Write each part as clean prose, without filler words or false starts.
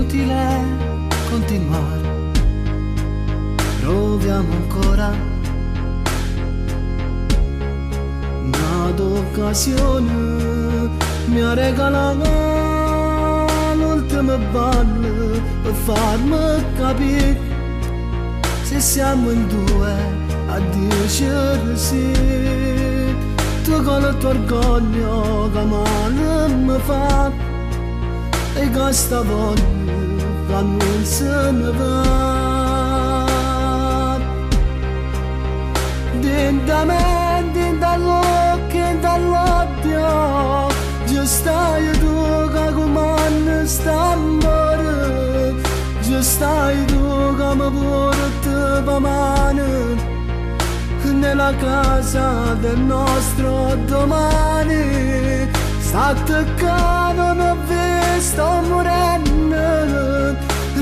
inutile continuare, proviamo ancora un'occasione, mi ha regalato l'ultima balla per farmi capire se siamo in due a dire sì. Tu con il tuo orgoglio che male mi fa e che stavolta che non se ne va. Dinda me, dinda l'occhio, dall'odio, già stai tu che comanda sta amore, già stai tu che mi porti per mano nella casa del nostro domani. Sta attaccando, non ho visto morendo,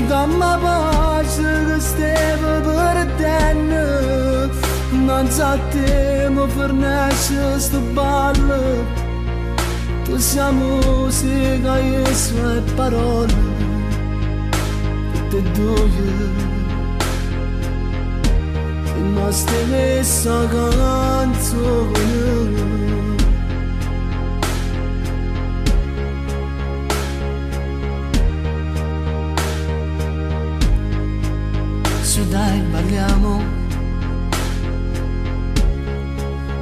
dammi pace che stiamo perdendo. Non sappiamo per nascere sto ballo, tu sei musica e sue parole, tutte e due. Ma stessa canzone su dai balliamo,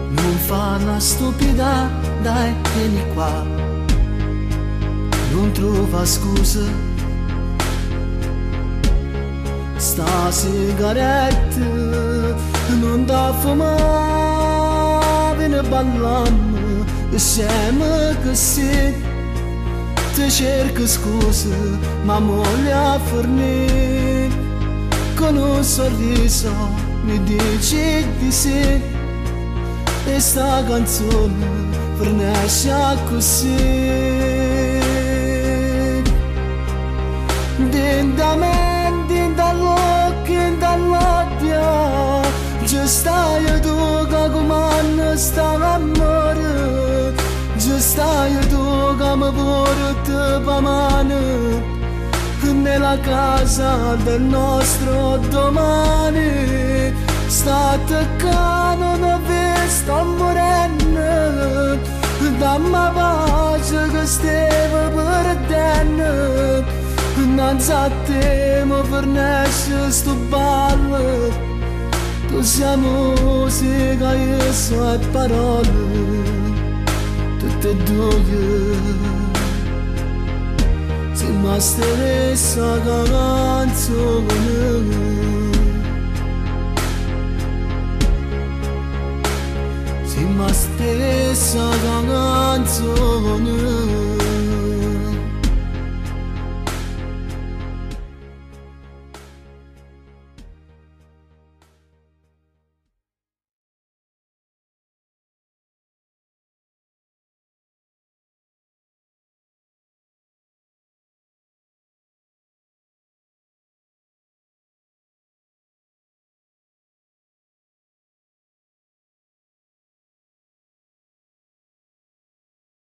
non fa la stupida, dai vieni qua, non trova scuse. Sta sigaretta non da fumare, vieni ballammo insieme così. Ti cerco scuse ma moglie a fornire, con un sorriso mi dici di sì. E sta canzone finisce così. Dinda me, dinda l'occhio, dall'odio, già stai tu che comanda sta amore, già stai tu che mi porti per mano nella casa del nostro domani. Sta attaccando, non ho visto morendo, dammi pace che stiamo perdendo. Non sappiamo per nascere sto ballo, tu sei musica e sue parole, tutte e due. Siamo la stessa canzone, siamo la stessa canzone.